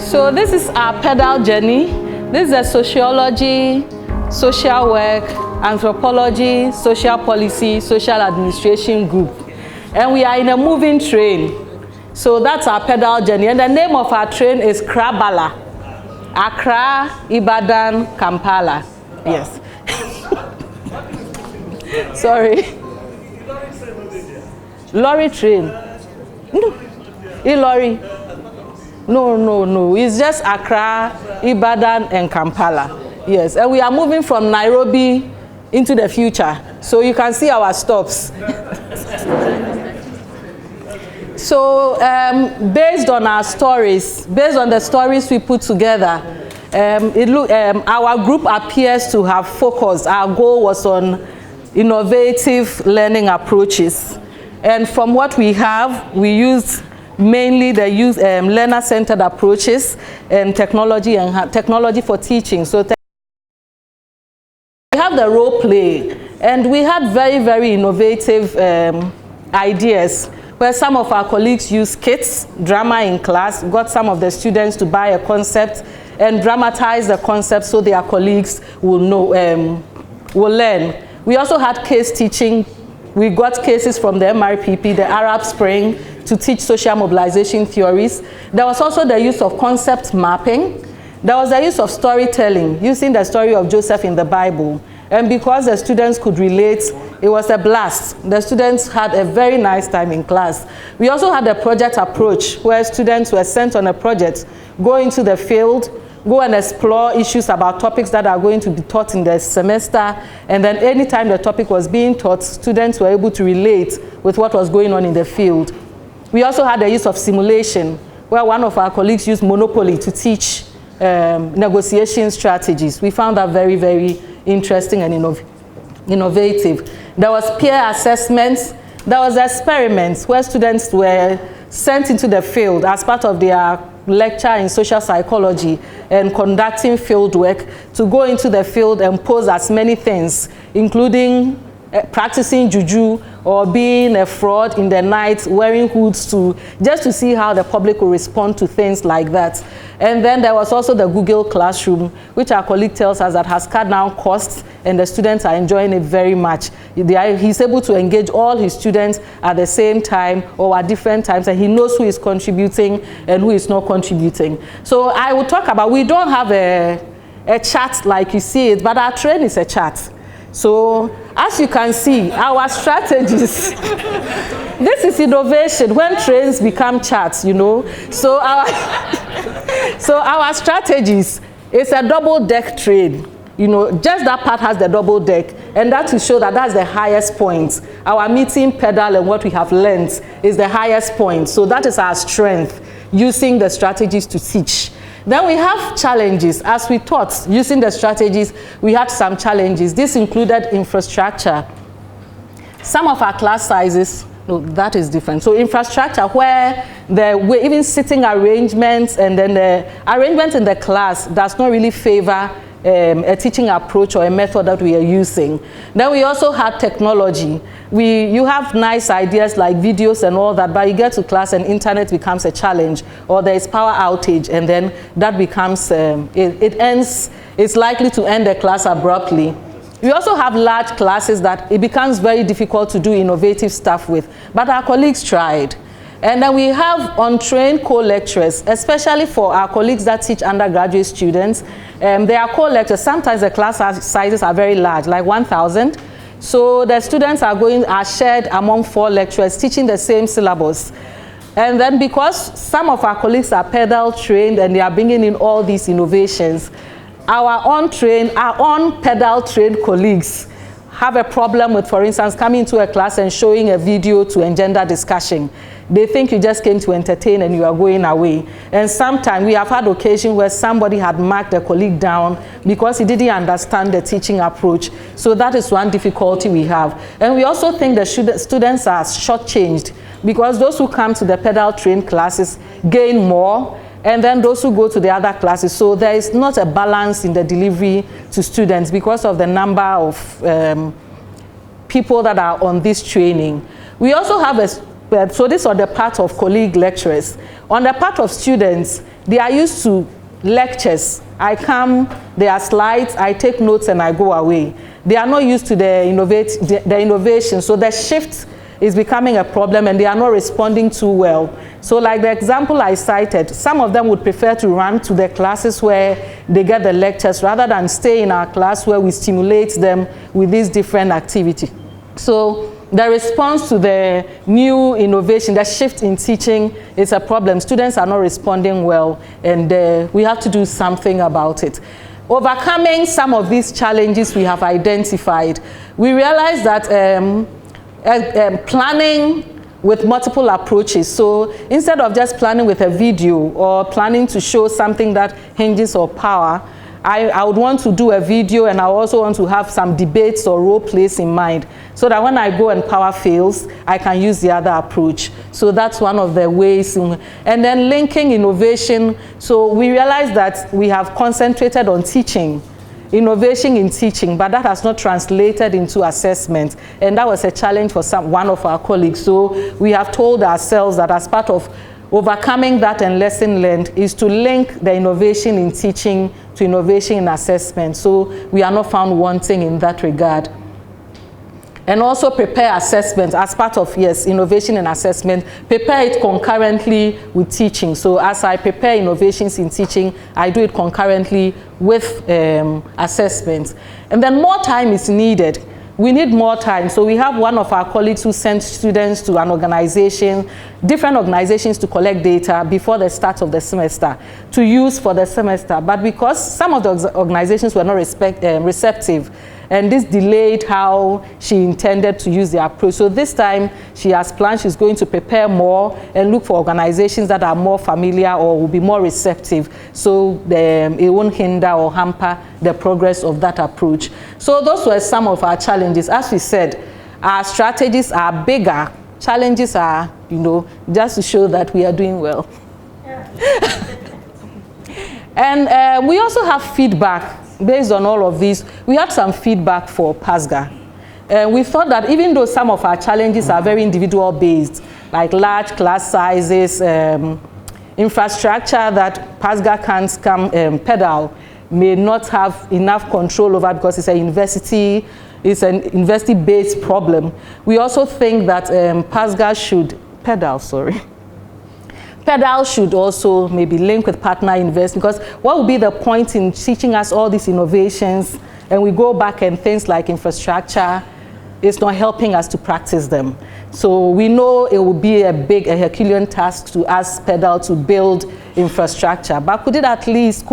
So this is our pedal journey. This is a sociology, social work, anthropology, social policy, social administration group. And we are in a moving train. So that's our pedal journey. And the name of our train is Krabala. Accra, Ibadan, Kampala. Yes. Sorry. Lorry train. Lorry. No. It's just Accra, Ibadan, and Kampala. Yes. And we are moving from Nairobi into the future. So you can see our stops. So based on our stories, based on the stories we put together, our group appears to have focused. Our goal was on innovative learning approaches. And from what we have, we used mainly the learner-centered approaches and technology for teaching. So we have the role play, and we had very, very innovative ideas where some of our colleagues used skits, drama in class, got some of the students to buy a concept and dramatize the concept so their colleagues will know, will learn. We also had case teaching. We got cases from the MRPP, the Arab Spring, to teach social mobilization theories. There was also the use of concept mapping. There was the use of storytelling, using the story of Joseph in the Bible. And because the students could relate, it was a blast. The students had a very nice time in class. We also had a project approach where students were sent on a project, go into the field, go and explore issues about topics that are going to be taught in the semester. And then anytime the topic was being taught, students were able to relate with what was going on in the field. We also had the use of simulation, where one of our colleagues used Monopoly to teach negotiation strategies. We found that very, very interesting and innovative. There was peer assessments. There was experiments where students were sent into the field as part of their lecture in social psychology and conducting field work to go into the field and pose as many things, including practicing juju or being a fraud in the night, wearing hoods just to see how the public will respond to things like that. And then there was also the Google Classroom, which our colleague tells us that has cut down costs and the students are enjoying it very much. He's able to engage all his students at the same time or at different times, and he knows who is contributing and who is not contributing. So I will talk about, we don't have a chart like you see it, but our train is a chart. So as you can see, our strategies, this is innovation when trains become charts, you know. So our strategies is a double deck train. You know, just that part has the double deck, and that to show that that's the highest point. Our meeting pedal and what we have learned is the highest point. So that is our strength, using the strategies to teach. Then we have challenges. As we taught, using the strategies, we had some challenges. This included infrastructure. Some of our class sizes, no, that is different. So infrastructure where even sitting arrangements and then the arrangement in the class does not really favor a teaching approach or a method that we are using. Then we also had technology. You have nice ideas like videos and all that, but you get to class and internet becomes a challenge, or there is power outage, and then that becomes, it's likely to end the class abruptly. We also have large classes that it becomes very difficult to do innovative stuff with, but our colleagues tried. And then we have untrained co-lecturers, especially for our colleagues that teach undergraduate students. They are co-lecturers. Sometimes the class sizes are very large, like 1,000. So the students are shared among 4 lecturers teaching the same syllabus. And then because some of our colleagues are pedal trained and they are bringing in all these innovations, our pedal trained colleagues have a problem with, for instance, coming into a class and showing a video to engender discussion. They think you just came to entertain and you are going away. And sometimes we have had occasions where somebody had marked a colleague down because he didn't understand the teaching approach. So that is one difficulty we have. And we also think the students are shortchanged because those who come to the pedal train classes gain more, and then those who go to the other classes. So there is not a balance in the delivery to students because of the number of people that are on this training. We also have so this on the part of colleague lecturers. On the part of students, they are used to lectures. I come, there are slides, I take notes and I go away. They are not used to the innovation, so the shift is becoming a problem and they are not responding too well. So like the example I cited, some of them would prefer to run to the classes where they get the lectures rather than stay in our class where we stimulate them with these different activities. So the response to the new innovation, the shift in teaching is a problem. Students are not responding well and we have to do something about it. Overcoming some of these challenges we have identified, we realize that planning with multiple approaches. So instead of just planning with a video or planning to show something that hinges on power, I would want to do a video and I also want to have some debates or role plays in mind so that when I go and power fails, I can use the other approach. So that's one of the ways. And then linking innovation. So we realize that we have concentrated on teaching, innovation in teaching, but that has not translated into assessment. And that was a challenge for one of our colleagues. So we have told ourselves that as part of overcoming that and lesson learned is to link the innovation in teaching to innovation in assessment. So we are not found wanting in that regard. And also prepare assessment as part of, yes, innovation and assessment, prepare it concurrently with teaching. So as I prepare innovations in teaching, I do it concurrently with assessment. And then more time is needed. We need more time. So we have one of our colleagues who sent students to an organization, different organizations to collect data before the start of the semester to use for the semester. But because some of the organizations were not receptive, and this delayed how she intended to use the approach. So this time she has planned she's going to prepare more and look for organizations that are more familiar or will be more receptive, so it won't hinder or hamper the progress of that approach. So those were some of our challenges. As we said, our strategies are bigger. Challenges are, just to show that we are doing well. Yeah. And we also have feedback. Based on all of these, we had some feedback for PASGR. We thought that even though some of our challenges are very individual based, like large class sizes, infrastructure that PASGR can't come pedal, may not have enough control over because it's an university-based problem. We also think that PASGR should PEDAL should also maybe link with partner invest, because what would be the point in teaching us all these innovations and we go back and things like infrastructure is not helping us to practice them. So we know it would be a Herculean task to ask PEDAL to build infrastructure, but they at least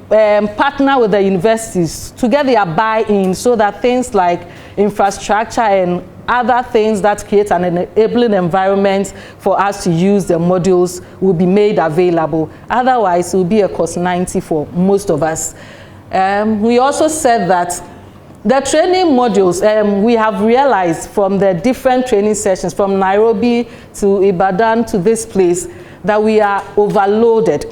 partner with the universities to get their buy-in so that things like infrastructure and other things that create an enabling environment for us to use the modules will be made available. Otherwise, it will be a cost 90 for most of us. We also said that the training modules, we have realized from the different training sessions, from Nairobi to Ibadan to this place, that we are overloaded.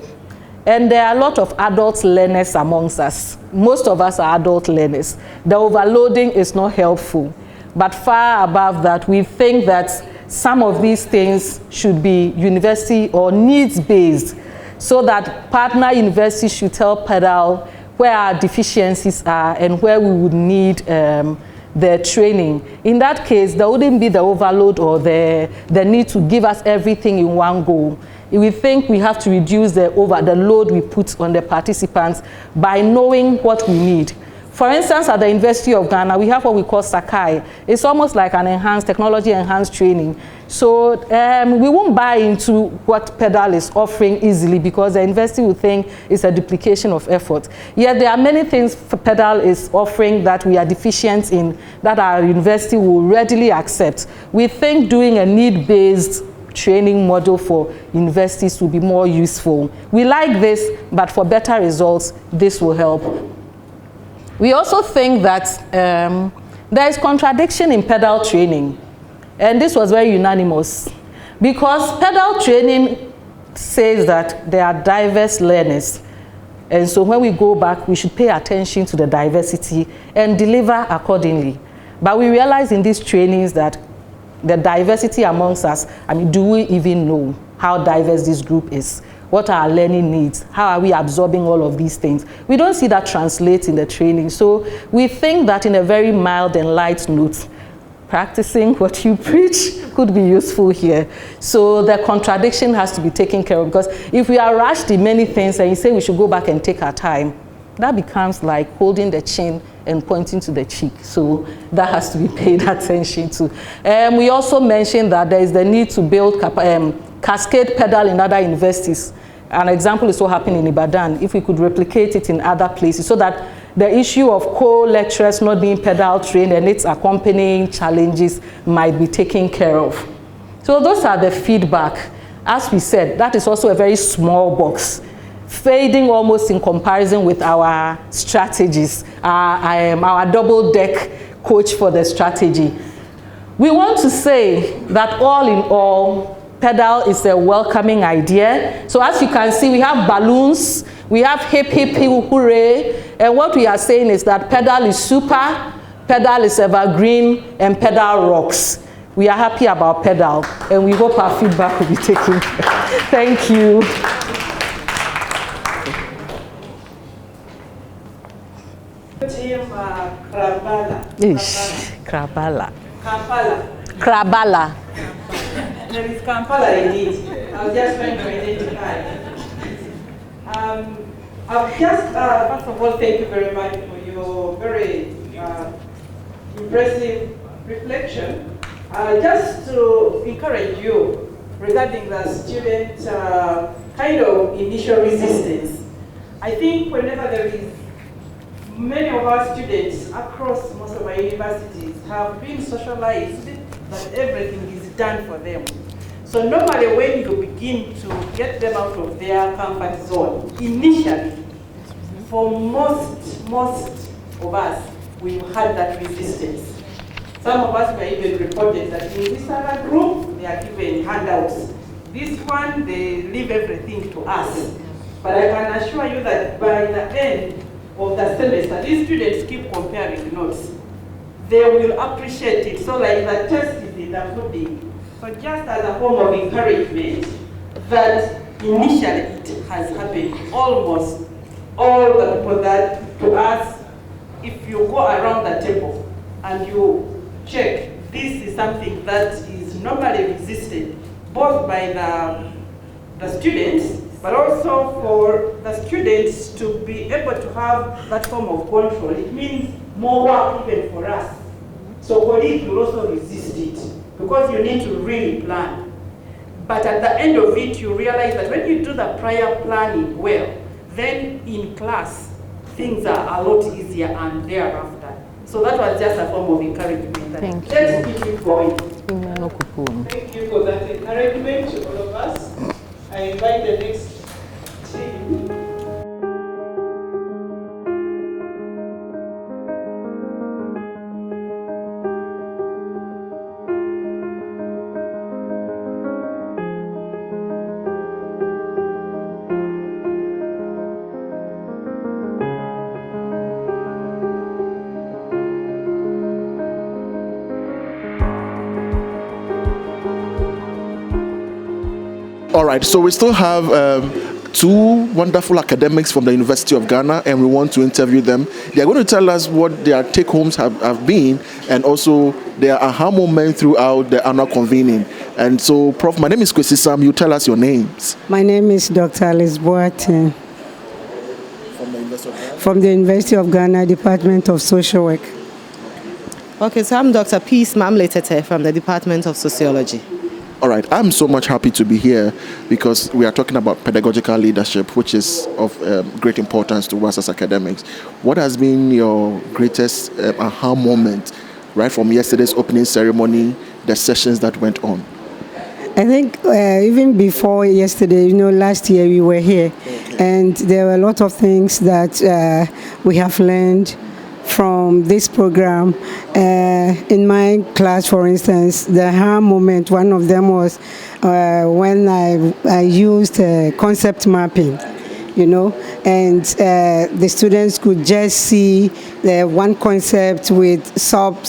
And there are a lot of adult learners amongst us. Most of us are adult learners. The overloading is not helpful. But far above that, we think that some of these things should be university or needs-based, so that partner universities should tell PEDAL where our deficiencies are and where we would need the training. In that case, there wouldn't be the overload or the need to give us everything in one go. We think we have to reduce the load we put on the participants by knowing what we need. For instance, at the University of Ghana, we have what we call Sakai. It's almost like an technology-enhanced training. So we won't buy into what PEDAL is offering easily because the university will think it's a duplication of effort. Yet there are many things PEDAL is offering that we are deficient in that our university will readily accept. We think doing a need-based training model for universities will be more useful. We like this, but for better results, this will help. We also think that there is contradiction in PEDAL training, and this was very unanimous, because PEDAL training says that there are diverse learners, and so when we go back, we should pay attention to the diversity and deliver accordingly. But we realize in these trainings that the diversity amongst us, I mean, do we even know how diverse this group is? What are our learning needs? How are we absorbing all of these things? We don't see that translate in the training. So we think that in a very mild and light note, practicing what you preach could be useful here. So the contradiction has to be taken care of, because if we are rushed in many things and you say we should go back and take our time, that becomes like holding the chin and pointing to the cheek. So that has to be paid attention to. We also mentioned that there is the need to build cascade pedal in other universities. An example is what happened in Ibadan. If we could replicate it in other places, so that the issue of co-lecturers not being pedal trained and its accompanying challenges might be taken care of. So those are the feedback. As we said, that is also a very small box, fading almost in comparison with our strategies, our double deck coach for the strategy. We want to say that all in all, pedal is a welcoming idea. So as you can see, we have balloons, we have hip hip hooray, and what we are saying is that pedal is super, pedal is evergreen, and pedal rocks. We are happy about pedal, and we hope our feedback will be taken. Thank you. Krabala. Krabala. There is Kampala indeed. I was just trying to identify. I've just, first of all, thank you very much for your very impressive reflection. Just to encourage you regarding the student kind of initial resistance. I think whenever there is, many of our students across most of our universities have been socialized that everything is done for them. So normally when you begin to get them out of their comfort zone, initially, for most of us, we've had that resistance. Some of us were even reported that in this other group, they are given handouts. This one, they leave everything to us. But I can assure you that by the end of the semester, these students keep comparing notes. They will appreciate it. So like the test is in the pudding. So just as a form of encouragement, that initially it has happened almost all the people that to us, if you go around the table and you check, this is something that is normally resisted both by the students, but also for the students to be able to have that form of control. It means more work even for us. So colleagues will also resist it because you need to really plan. But at the end of it, you realize that when you do the prior planning well, then in class, things are a lot easier and thereafter. So that was just a form of encouragement. Let's keep it going. Thank you for that encouragement to all of us. I invite the next team. All right, so we still have two wonderful academics from the University of Ghana, and we want to interview them. They are going to tell us what their take-homes have been, and also their aha moment throughout the annual convening. And so, Prof, my name is Kwesi Sam. You tell us your names. My name is Dr. Alice Boateng. From the University of Ghana, Department of Social Work. Okay, so I'm Dr. Peace Mamletete from the Department of Sociology. All right, I'm so much happy to be here because we are talking about pedagogical leadership, which is of great importance to us as academics. What has been your greatest aha moment, right from yesterday's opening ceremony, the sessions that went on? I think even before yesterday, last year we were here, and there were a lot of things that we have learned from this program. In my class, for instance, the aha moment, one of them was when I used concept mapping, and the students could just see the one concept with sub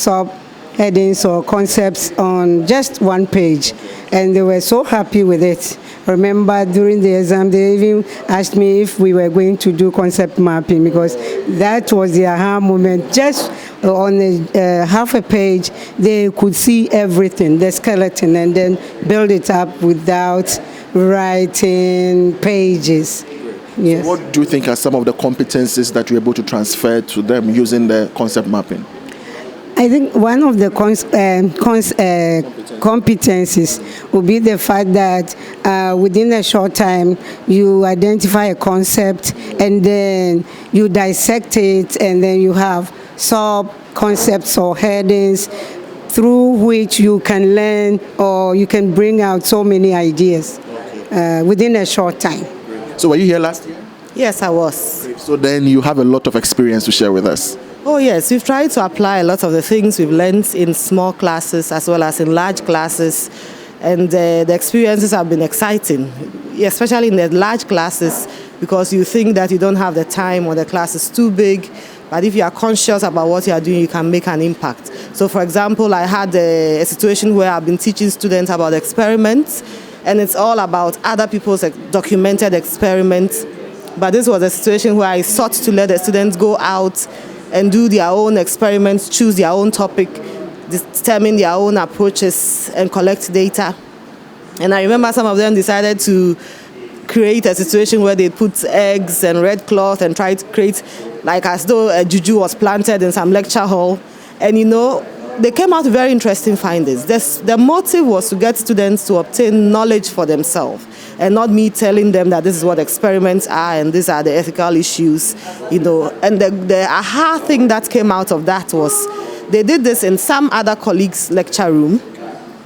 headings or concepts on just one page, and they were so happy with it. Remember, during the exam, they even asked me if we were going to do concept mapping, because that was the aha moment. Just on half a page, they could see everything, the skeleton, and then build it up without writing pages. Yes. So what do you think are some of the competencies that you're able to transfer to them using the concept mapping? I think one of the competencies would be the fact that within a short time you identify a concept and then you dissect it, and then you have sub-concepts or headings through which you can learn or you can bring out so many ideas within a short time. So were you here last year? Yes, I was. So then you have a lot of experience to share with us. Oh yes, we've tried to apply a lot of the things we've learned in small classes as well as in large classes, and the experiences have been exciting, especially in the large classes, because you think that you don't have the time or the class is too big, but if you are conscious about what you are doing, you can make an impact. So for example, I had a situation where I've been teaching students about experiments, and it's all about other people's documented experiments, but this was a situation where I sought to let the students go out and do their own experiments, choose their own topic, determine their own approaches, and collect data. And I remember some of them decided to create a situation where they put eggs and red cloth and try to create like as though a juju was planted in some lecture hall. And they came out with very interesting findings. The motive was to get students to obtain knowledge for themselves, and not me telling them that this is what experiments are and these are the ethical issues, And the aha thing that came out of that was they did this in some other colleague's lecture room,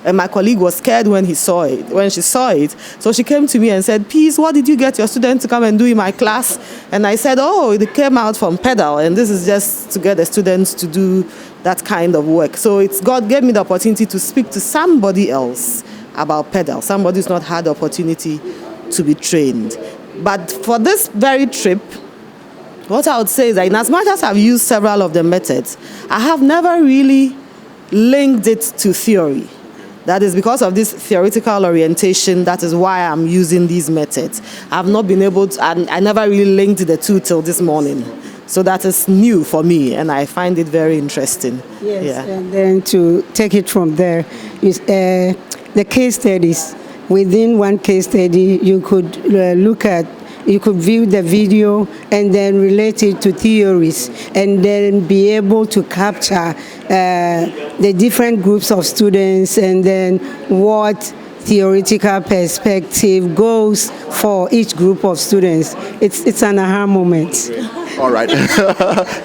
and my colleague was scared when she saw it. So she came to me and said, "Peace, what did you get your students to come and do in my class?" And I said, "Oh, it came out from Pedal, and this is just to get the students to do that kind of work." So God gave me the opportunity to speak to somebody else about Pedal, somebody who's not had the opportunity to be trained. But for this very trip, what I would say is that in as much as I've used several of the methods, I have never really linked it to theory. That is because of this theoretical orientation, that is why I'm using these methods. I've not been able to, I never really linked the two till this morning. So that is new for me, and I find it very interesting. Yes, yeah. And then to take it from there, is the case studies. Within one case study, you could you could view the video and then relate it to theories, and then be able to capture the different groups of students, and then what theoretical perspective goes for each group of students. It's an aha moment. All right.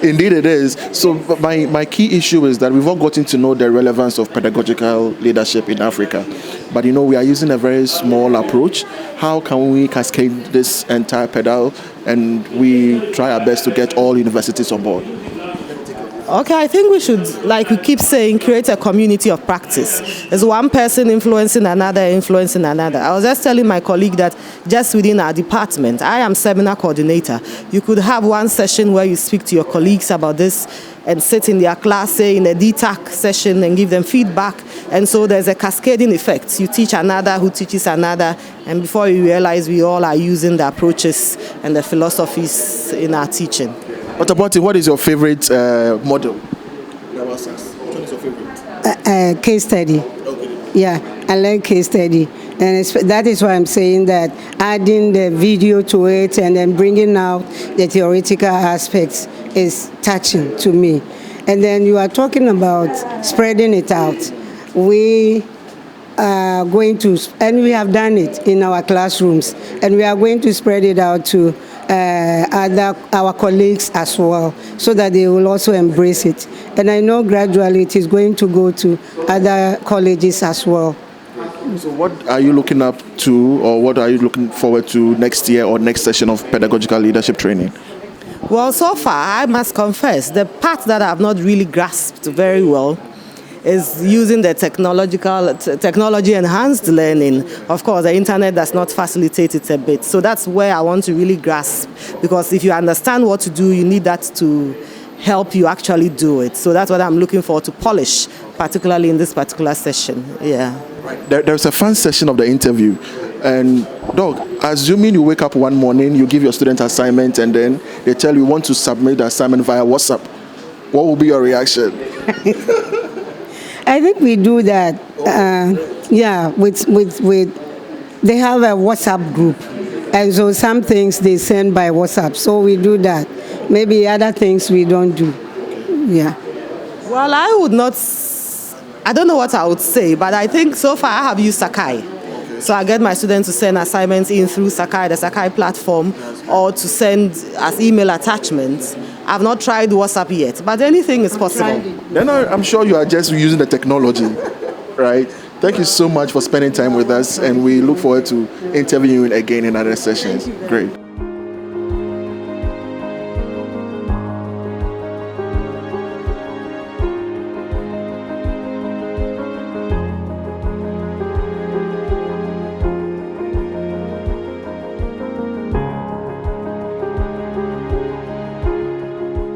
Indeed it is. So my key issue is that we've all gotten to know the relevance of pedagogical leadership in Africa. But we are using a very small approach. How can we cascade this entire pedal, and we try our best to get all universities on board? Okay, I think we should, like we keep saying, create a community of practice. There's one person influencing another. I was just telling my colleague that just within our department, I am seminar coordinator. You could have one session where you speak to your colleagues about this and sit in their class, say in a DTAC session, and give them feedback. And so there's a cascading effect. You teach another who teaches another, and before you realize, we all are using the approaches and the philosophies in our teaching. What is your favorite model? Which one is your favorite? Case study. Okay. Yeah, I like case study. And that is why I'm saying that adding the video to it and then bringing out the theoretical aspects is touching to me. And then you are talking about spreading it out. We are going to, and we have done it in our classrooms, and we are going to spread it out to our colleagues as well, so that they will also embrace it. And I know gradually it is going to go to other colleges as well. So what are you looking up to, or what are you looking forward to next year or next session of pedagogical leadership training? Well, so far, I must confess, the part that I have not really grasped very well is using the technology-enhanced learning. Of course, the internet does not facilitate it a bit. So that's where I want to really grasp, because if you understand what to do, you need that to help you actually do it. So that's what I'm looking for to polish, particularly in this particular session. Yeah. There's a fun session of the interview. And Doc, assuming you wake up one morning, you give your student assignment, and then they tell you want to submit the assignment via WhatsApp, what will be your reaction? I think we do that. They have a WhatsApp group, and so some things they send by WhatsApp. So we do that. Maybe other things we don't do. Yeah. Well, I don't know what I would say, but I think so far I have used Sakai. So I get my students to send assignments in through Sakai, the Sakai platform, or to send as email attachments. I've not tried WhatsApp yet, but anything is possible. Then I'm sure you are just using the technology, right? Thank you so much for spending time with us, and we look forward to interviewing you again in other sessions. Great.